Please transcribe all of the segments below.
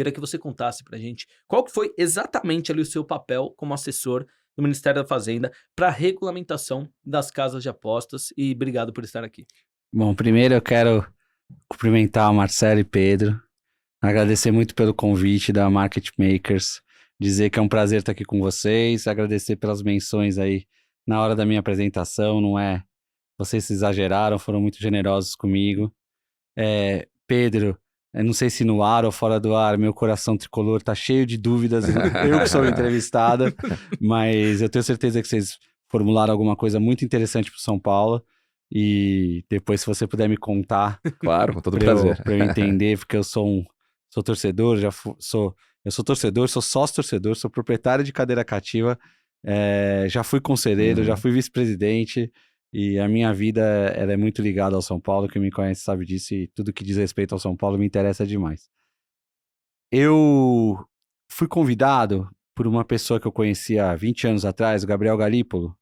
queria que você contasse pra gente qual que foi exatamente ali o seu papel como assessor do Ministério da Fazenda para a regulamentação das casas de apostas e obrigado por estar aqui. Bom, primeiro eu quero cumprimentar o Marcelo e Pedro, agradecer muito pelo convite da Market Makers, dizer que é um prazer estar aqui com vocês, agradecer pelas menções aí na hora da minha apresentação, não é? Vocês se exageraram, foram muito generosos comigo. Pedro, eu não sei se no ar ou fora do ar, meu coração tricolor tá cheio de dúvidas, eu que sou entrevistada, mas eu tenho certeza que vocês formularam alguma coisa muito interessante para São Paulo. E depois, se você puder me contar, Claro, com todo para prazer. eu entender, porque eu sou torcedor, eu sou torcedor, sou sócio torcedor, sou proprietário de cadeira cativa, já fui conselheiro, já fui vice-presidente, e a minha vida ela é muito ligada ao São Paulo. Quem me conhece sabe disso, e tudo que diz respeito ao São Paulo me interessa demais. Eu fui convidado por uma pessoa que eu conhecia há 20 anos atrás, o Gabriel Galípolo,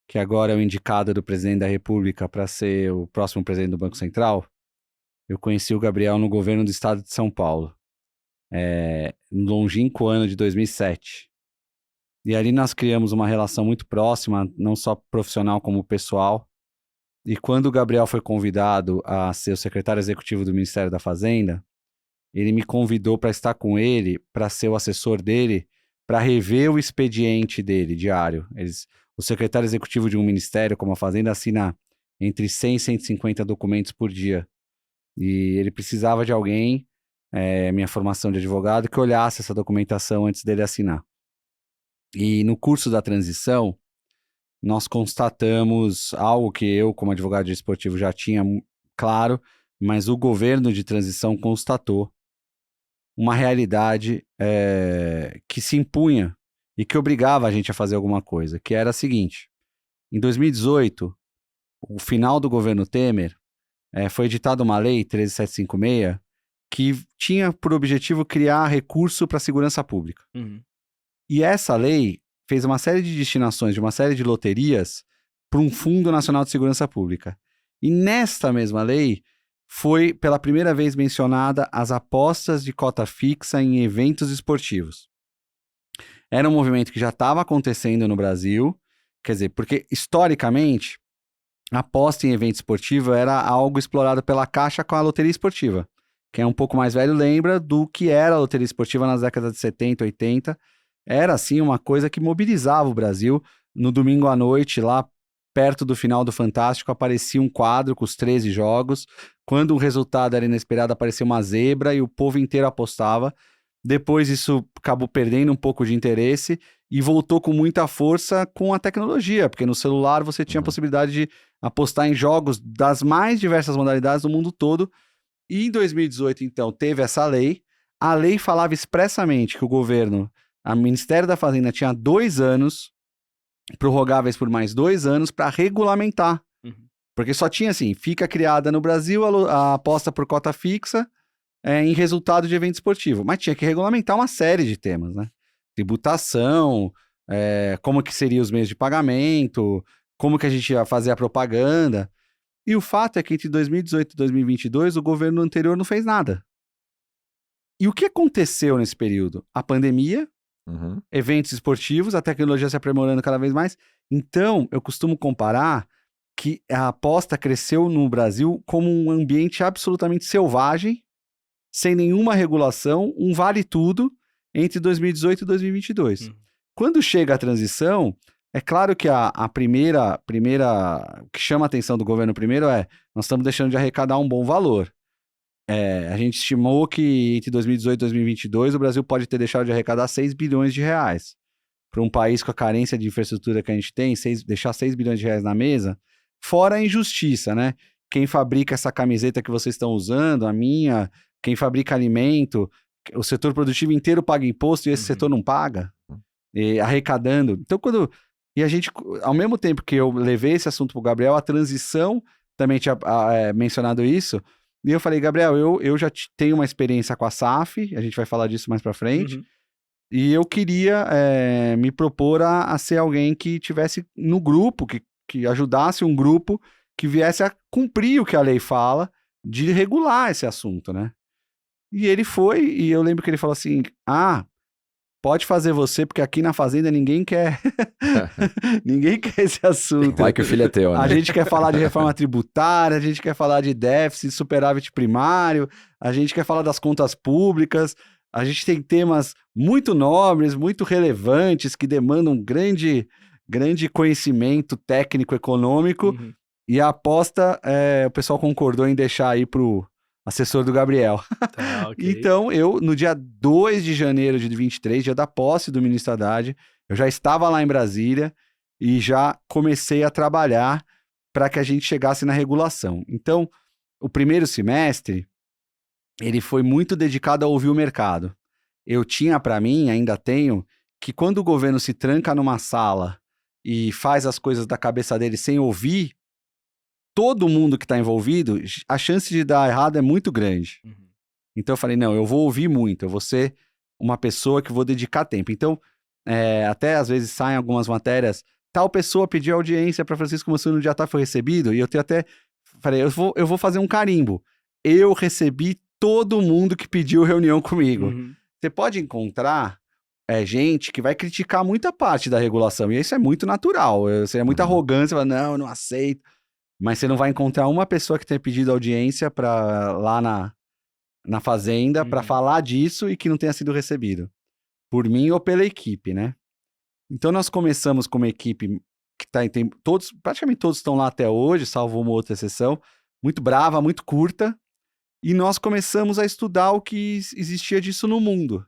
que agora é o indicado do presidente da República para ser o próximo presidente do Banco Central. Eu conheci o Gabriel no governo do estado de São Paulo, no longínquo ano de 2007. E ali nós criamos uma relação muito próxima, não só profissional como pessoal. E quando o Gabriel foi convidado a ser o secretário executivo do Ministério da Fazenda, ele me convidou para estar com ele, para ser o assessor dele, para rever o expediente dele diário. O secretário executivo de um ministério, como a Fazenda, assina entre 100 e 150 documentos por dia. E ele precisava de alguém, minha formação de advogado, que olhasse essa documentação antes dele assinar. E no curso da transição, nós constatamos algo que eu, como advogado esportivo, já tinha claro, mas o governo de transição constatou uma realidade que se impunha e que obrigava a gente a fazer alguma coisa, que era a seguinte: em 2018, o final do governo Temer, foi editada uma lei, 13756, que tinha por objetivo criar recurso para a segurança pública. Uhum. E essa lei fez uma série de destinações de uma série de loterias para um Fundo Nacional de Segurança Pública. E nesta mesma lei foi pela primeira vez mencionada as apostas de cota fixa em eventos esportivos. Era um movimento que já estava acontecendo no Brasil, quer dizer, porque historicamente a aposta em evento esportivo era algo explorado pela Caixa com a loteria esportiva. Quem é um pouco mais velho lembra do que era a loteria esportiva nas décadas de 70, 80. Era, assim, uma coisa que mobilizava o Brasil. No domingo à noite, lá perto do final do Fantástico, aparecia um quadro com os 13 jogos. Quando o resultado era inesperado, aparecia uma zebra e o povo inteiro apostava. Depois isso acabou perdendo um pouco de interesse e voltou com muita força com a tecnologia, porque no celular você tinha a possibilidade de apostar em jogos das mais diversas modalidades do mundo todo. E em 2018, então, teve essa lei. A lei falava expressamente que o governo, o Ministério da Fazenda, tinha 2 anos, prorrogáveis por mais 2 anos, para regulamentar. Porque só tinha assim, fica criada no Brasil a aposta por cota fixa em resultado de evento esportivo. Mas tinha que regulamentar uma série de temas, né? Tributação, como que seriam os meios de pagamento, como que a gente ia fazer a propaganda. E o fato é que entre 2018 e 2022, o governo anterior não fez nada. E o que aconteceu nesse período? A pandemia, eventos esportivos, a tecnologia se aprimorando cada vez mais. Então, eu costumo comparar que a aposta cresceu no Brasil como um ambiente absolutamente selvagem, sem nenhuma regulação, um vale-tudo entre 2018 e 2022. Quando chega a transição, é claro que a primeira o que chama a atenção do governo primeiro nós estamos deixando de arrecadar um bom valor. A gente estimou que entre 2018 e 2022 o Brasil pode ter deixado de arrecadar 6 bilhões de reais. Para um país com a carência de infraestrutura que a gente tem, deixar 6 bilhões de reais na mesa, fora a injustiça, né? Quem fabrica essa camiseta que vocês estão usando, a minha, quem fabrica alimento, o setor produtivo inteiro paga imposto e esse setor não paga, arrecadando. Então, E a gente, ao mesmo tempo que eu levei esse assunto para o Gabriel, a transição também tinha mencionado isso, e eu falei, Gabriel, eu já tenho uma experiência com a SAF, a gente vai falar disso mais para frente, e eu queria me propor a ser alguém que tivesse no grupo, que ajudasse um grupo que viesse a cumprir o que a lei fala, de regular esse assunto, né? E ele foi, e eu lembro que ele falou assim, pode fazer você, porque aqui na fazenda ninguém quer ninguém quer esse assunto. Vai que o filho é teu, né? A gente quer falar de reforma tributária, a gente quer falar de déficit, superávit primário, a gente quer falar das contas públicas, a gente tem temas muito nobres, muito relevantes, que demandam grande conhecimento técnico econômico, Uhum. e a aposta, o pessoal concordou em deixar aí pro assessor do Gabriel. Tá, ok. Então, eu, no dia 2 de janeiro de 23, dia da posse do ministro Haddad, eu já estava lá em Brasília e já comecei a trabalhar para que a gente chegasse na regulação. Então, o primeiro semestre, ele foi muito dedicado a ouvir o mercado. Eu tinha para mim, ainda tenho, que quando o governo se tranca numa sala e faz as coisas da cabeça dele sem ouvir todo mundo que está envolvido, a chance de dar errado é muito grande. Uhum. Então eu falei, não, eu vou ouvir muito, eu vou ser uma pessoa que vou dedicar tempo. Então, até às vezes saem algumas matérias, tal pessoa pediu audiência para Francisco Mussum no dia tal, foi recebido, e eu tenho até, falei, eu vou fazer um carimbo. Eu recebi todo mundo que pediu reunião comigo. Uhum. Você pode encontrar gente que vai criticar muita parte da regulação, e isso é muito natural, seria muita arrogância, falar, não, eu não aceito. Mas você não vai encontrar uma pessoa que tenha pedido audiência lá na Fazenda para falar disso e que não tenha sido recebido. Por mim ou pela equipe, né? Então nós começamos com uma equipe que praticamente todos estão lá até hoje, salvo uma outra exceção, muito brava, muito curta, e nós começamos a estudar o que existia disso no mundo.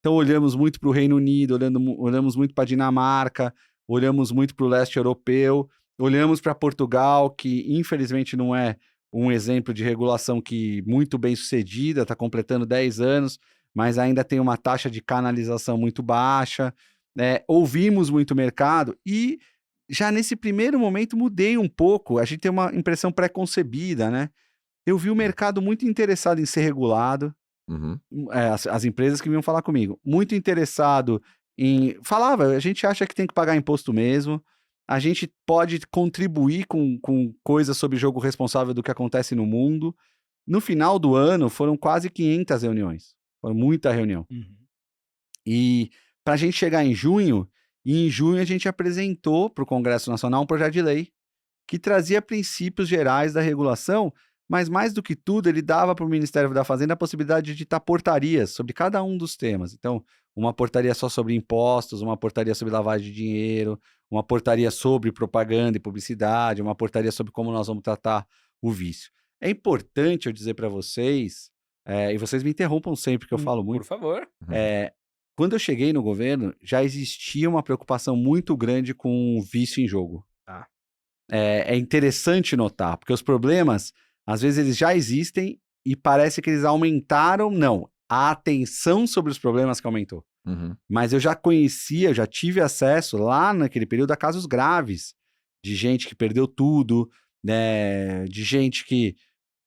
Então olhamos muito para o Reino Unido, olhamos muito para a Dinamarca, olhamos muito para o leste europeu, olhamos para Portugal, que infelizmente não é um exemplo de regulação que muito bem sucedida, está completando 10 anos, mas ainda tem uma taxa de canalização muito baixa. Ouvimos muito o mercado e já nesse primeiro momento mudei um pouco. A gente tem uma impressão pré-concebida, né? Eu vi o mercado muito interessado em ser regulado, as empresas que vinham falar comigo, muito interessado falava, a gente acha que tem que pagar imposto mesmo, a gente pode contribuir com coisas sobre jogo responsável do que acontece no mundo. No final do ano, foram quase 500 reuniões. Foi muita reunião. Uhum. E para a gente chegar em junho a gente apresentou para o Congresso Nacional um projeto de lei que trazia princípios gerais da regulação, mas mais do que tudo, ele dava para o Ministério da Fazenda a possibilidade de editar portarias sobre cada um dos temas. Então, uma portaria só sobre impostos, uma portaria sobre lavagem de dinheiro, uma portaria sobre propaganda e publicidade, uma portaria sobre como nós vamos tratar o vício. É importante eu dizer para vocês, e vocês me interrompam sempre que eu falo muito. Por favor. Quando eu cheguei no governo, já existia uma preocupação muito grande com o vício em jogo. Tá. É interessante notar, porque os problemas, às vezes eles já existem e parece que eles aumentaram. Não, a atenção sobre os problemas que aumentou. Mas eu já conhecia, já tive acesso lá naquele período a casos graves, de gente que perdeu tudo, né, de gente que...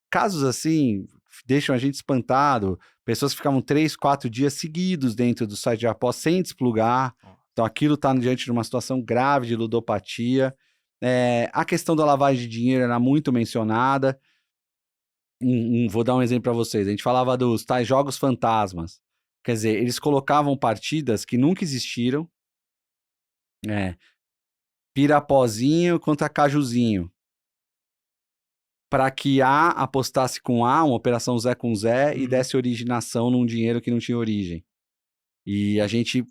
Casos assim, deixam a gente espantado, pessoas que ficavam 3, 4 dias seguidos dentro do site de aposta sem desplugar. Então aquilo está diante de uma situação grave de ludopatia. A questão da lavagem de dinheiro era muito mencionada. Vou dar um exemplo para vocês. A gente falava dos tais jogos fantasmas. Quer dizer, eles colocavam partidas que nunca existiram. Pirapozinho contra Cajuzinho. Para que A apostasse com A, uma operação Zé com Zé, e desse originação num dinheiro que não tinha origem. E a gente,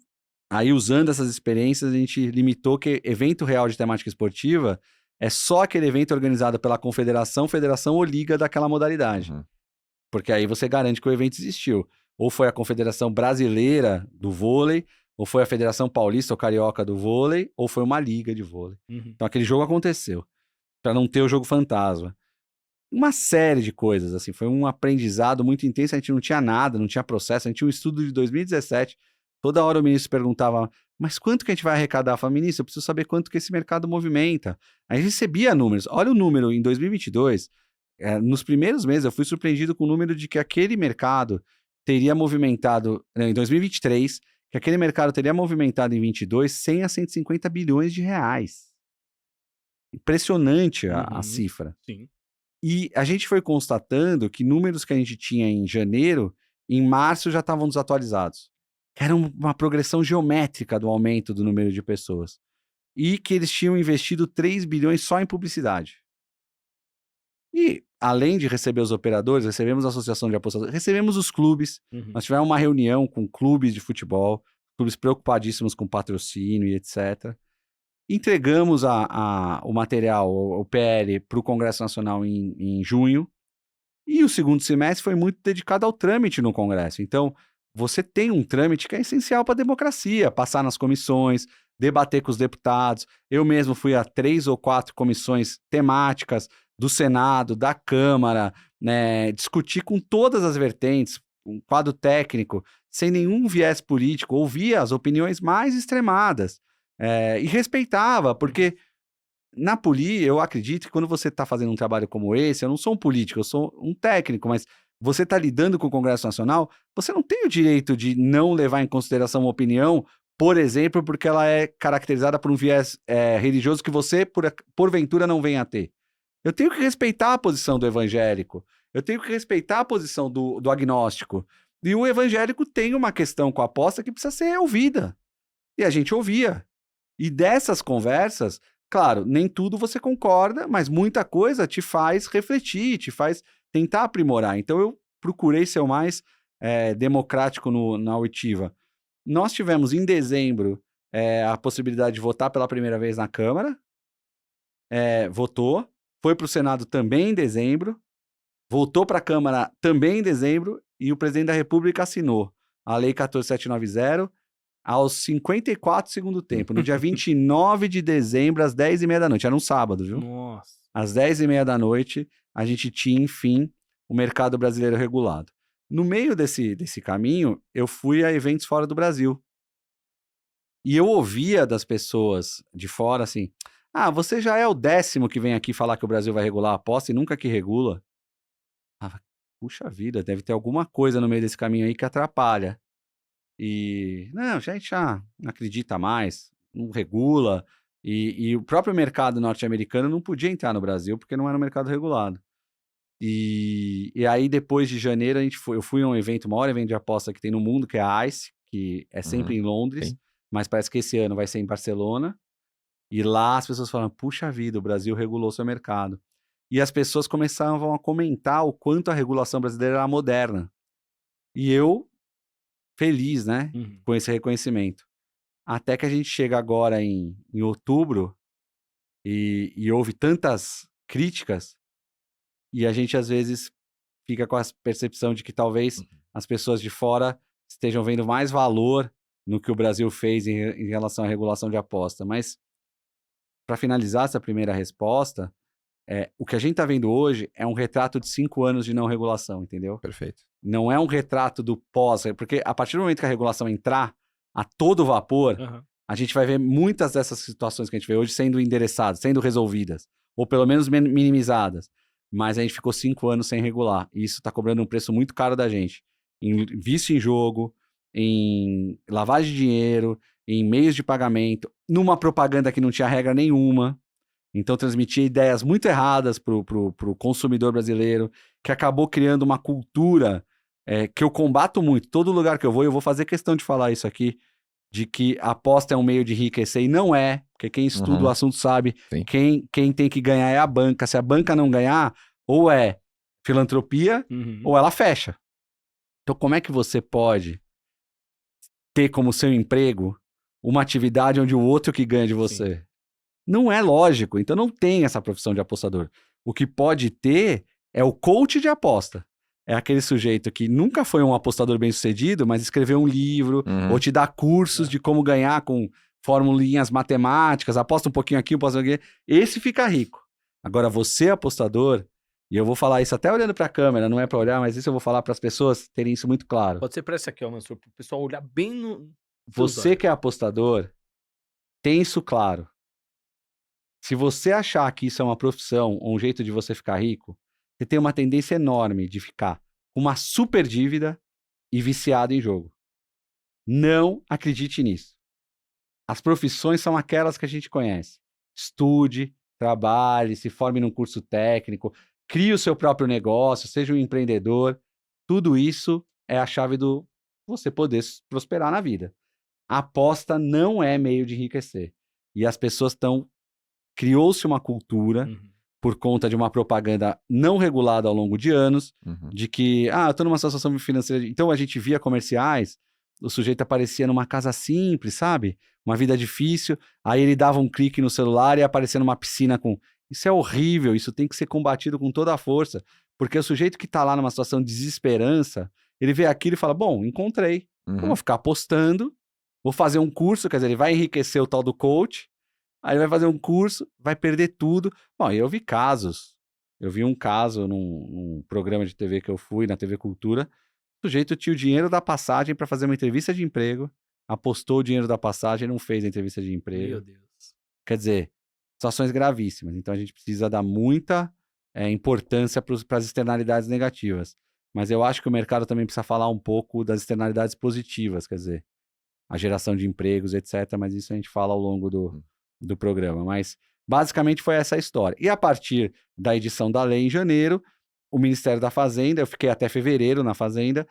aí usando essas experiências, a gente limitou que evento real de temática esportiva é só aquele evento organizado pela confederação, federação ou liga daquela modalidade. Porque aí você garante que o evento existiu. Ou foi a Confederação Brasileira do Vôlei, ou foi a Federação Paulista ou Carioca do Vôlei, ou foi uma liga de vôlei. Então aquele jogo aconteceu, para não ter o jogo fantasma. Uma série de coisas, assim, foi um aprendizado muito intenso, a gente não tinha nada, não tinha processo, a gente tinha um estudo de 2017, toda hora o ministro perguntava, mas quanto que a gente vai arrecadar? Eu falava, ministro, eu preciso saber quanto que esse mercado movimenta. Aí recebia números, olha o número, em 2022, nos primeiros meses eu fui surpreendido com o número de que aquele mercado teria movimentado, em 2023, que aquele mercado teria movimentado em 22 100 a 150 bilhões de reais. Impressionante a cifra. Sim. E a gente foi constatando que números que a gente tinha em janeiro em março já estavam desatualizados. Era uma progressão geométrica do aumento do número de pessoas. E que eles tinham investido 3 bilhões só em publicidade. E, além de receber os operadores, recebemos a associação de apostadores, recebemos os clubes. Nós tivemos uma reunião com clubes de futebol, clubes preocupadíssimos com patrocínio e etc. Entregamos o material, o PL, para o Congresso Nacional em junho. E o segundo semestre foi muito dedicado ao trâmite no Congresso. Então, você tem um trâmite que é essencial para a democracia, passar nas comissões, debater com os deputados. Eu mesmo fui a 3 ou 4 comissões temáticas do Senado, da Câmara, né, discutir com todas as vertentes, um quadro técnico, sem nenhum viés político, ouvia as opiniões mais extremadas e respeitava, porque na Poli, eu acredito que quando você está fazendo um trabalho como esse, eu não sou um político, eu sou um técnico, mas você está lidando com o Congresso Nacional, você não tem o direito de não levar em consideração uma opinião, por exemplo, porque ela é caracterizada por um viés religioso que você, porventura, não venha a ter. Eu tenho que respeitar a posição do evangélico, eu tenho que respeitar a posição do agnóstico. E o evangélico tem uma questão com a aposta que precisa ser ouvida. E a gente ouvia. E dessas conversas, claro, nem tudo você concorda, mas muita coisa te faz refletir, te faz tentar aprimorar. Então eu procurei ser o mais democrático na oitiva. Nós tivemos em dezembro a possibilidade de votar pela primeira vez na Câmara, votou, foi para o Senado também em dezembro, voltou para a Câmara também em dezembro e o presidente da República assinou a Lei 14.790 aos 54 do segundo tempo, no dia 29 de dezembro, às 10h30 da noite. Era um sábado, viu? Nossa. Às 10h30 da noite, a gente tinha, enfim, o mercado brasileiro regulado. No meio desse caminho, eu fui a eventos fora do Brasil. E eu ouvia das pessoas de fora assim: ah, você já é o 10º que vem aqui falar que o Brasil vai regular a aposta e nunca que regula. Ah, puxa vida, deve ter alguma coisa no meio desse caminho aí que atrapalha. E, não, a gente já não acredita mais, não regula. E o próprio mercado norte-americano não podia entrar no Brasil porque não era um mercado regulado. E aí, depois de janeiro, eu fui a um evento, o maior evento de aposta que tem no mundo, que é a ICE, que é sempre em Londres, sim. mas parece que esse ano vai ser em Barcelona. E lá as pessoas falam: puxa vida, o Brasil regulou seu mercado. E as pessoas começavam a comentar o quanto a regulação brasileira era moderna. E eu, feliz, né, com esse reconhecimento. Até que a gente chega agora em outubro e houve tantas críticas e a gente às vezes fica com a percepção de que talvez as pessoas de fora estejam vendo mais valor no que o Brasil fez em relação à regulação de aposta. Mas, para finalizar essa primeira resposta, o que a gente está vendo hoje é um retrato de 5 anos de não regulação, entendeu? Perfeito. Não é um retrato do pós, porque a partir do momento que a regulação entrar a todo vapor, a gente vai ver muitas dessas situações que a gente vê hoje sendo endereçadas, sendo resolvidas, ou pelo menos minimizadas. Mas a gente ficou 5 anos sem regular, e isso está cobrando um preço muito caro da gente. Em vício em jogo, em lavagem de dinheiro, em meios de pagamento, numa propaganda que não tinha regra nenhuma. Então transmitia ideias muito erradas para o consumidor brasileiro, que acabou criando uma cultura que eu combato muito. Todo lugar que eu vou fazer questão de falar isso aqui, de que a aposta é um meio de enriquecer, e não é, porque quem estuda o assunto sabe, Sim. quem tem que ganhar é a banca. Se a banca não ganhar, ou é filantropia, ou ela fecha. Então como é que você pode ter como seu emprego uma atividade onde o outro que ganha de você? Sim. Não é lógico, então não tem essa profissão de apostador. O que pode ter é o coach de aposta. É aquele sujeito que nunca foi um apostador bem-sucedido, mas escreveu um livro, ou te dá cursos de como ganhar com formulinhas matemáticas, aposta um pouquinho aqui, aposta um pouquinho aqui. Esse fica rico. Agora, você apostador, e eu vou falar isso até olhando para a câmera, não é para olhar, mas isso eu vou falar para as pessoas terem isso muito claro. Pode ser para essa aqui, ó, Mansur, para o pessoal olhar bem no... Você que é apostador, tem isso claro. Se você achar que isso é uma profissão ou um jeito de você ficar rico, você tem uma tendência enorme de ficar com uma super dívida e viciado em jogo. Não acredite nisso. As profissões são aquelas que a gente conhece. Estude, trabalhe, se forme num curso técnico, crie o seu próprio negócio, seja um empreendedor. Tudo isso é a chave do você poder prosperar na vida. A aposta não é meio de enriquecer. E as pessoas criou-se uma cultura por conta de uma propaganda não regulada ao longo de anos, de que, eu tô numa situação financeira... Então a gente via comerciais, o sujeito aparecia numa casa simples, sabe? Uma vida difícil, aí ele dava um clique no celular e aparecia numa piscina com... Isso é horrível, isso tem que ser combatido com toda a força, porque o sujeito que tá lá numa situação de desesperança, ele vê aquilo e fala, bom, encontrei, eu vou ficar apostando, vou fazer um curso, quer dizer, ele vai enriquecer o tal do coach, aí ele vai fazer um curso, vai perder tudo. Bom, eu vi casos. Eu vi um caso num programa de TV que eu fui, na TV Cultura. O sujeito tinha o dinheiro da passagem para fazer uma entrevista de emprego, apostou o dinheiro da passagem e não fez a entrevista de emprego. Meu Deus. Quer dizer, situações gravíssimas. Então a gente precisa dar muita importância para as externalidades negativas. Mas eu acho que o mercado também precisa falar um pouco das externalidades positivas, quer dizer, a geração de empregos, etc. Mas isso a gente fala ao longo do programa, mas basicamente foi essa a história. E a partir da edição da lei em janeiro, o Ministério da Fazenda, eu fiquei até fevereiro na Fazenda,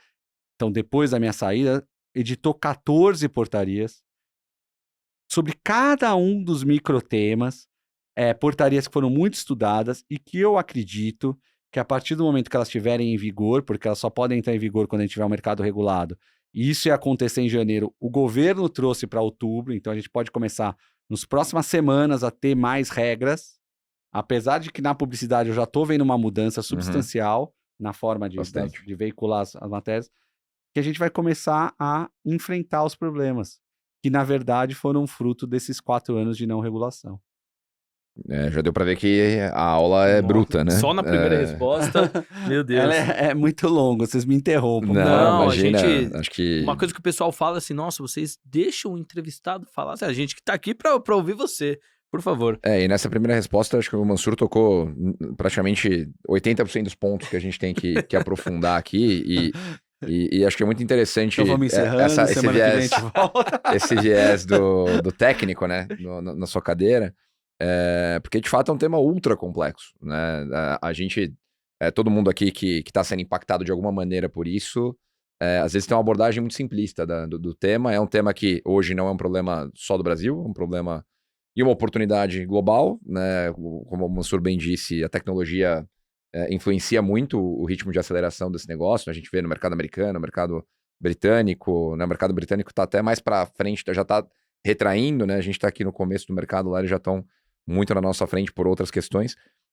então depois da minha saída, editou 14 portarias sobre cada um dos microtemas, portarias que foram muito estudadas e que eu acredito que a partir do momento que elas estiverem em vigor, porque elas só podem entrar em vigor quando a gente tiver um mercado regulado, e isso ia acontecer em janeiro, o governo trouxe para outubro, então a gente pode começar nas próximas semanas a ter mais regras, apesar de que na publicidade eu já estou vendo uma mudança substancial na forma de veicular as matérias, que a gente vai começar a enfrentar os problemas, que na verdade foram fruto desses 4 anos de não regulação. Já deu para ver que a aula é bruta, né? Só na primeira resposta, meu Deus. Ela é muito longa, vocês me interrompam. Não, imagina, a gente... acho que... Uma coisa que o pessoal fala assim, nossa, vocês deixam o entrevistado falar, a gente que tá aqui para ouvir você, por favor. E nessa primeira resposta, acho que o Mansur tocou praticamente 80% dos pontos que a gente tem que aprofundar aqui e acho que é muito interessante então vamos encerrando, esse viés do técnico, né, na sua cadeira, porque de fato é um tema ultra complexo, né, a gente, todo mundo aqui que está sendo impactado de alguma maneira por isso, às vezes tem uma abordagem muito simplista do tema. É um tema que hoje não é um problema só do Brasil, é um problema e uma oportunidade global, né? Como o Mansur bem disse, a tecnologia influencia muito o ritmo de aceleração desse negócio. A gente vê no mercado americano, no mercado britânico, né? O mercado britânico está até mais para frente, já está retraindo, né? A gente está aqui no começo do mercado, lá eles já estão muito na nossa frente por outras questões.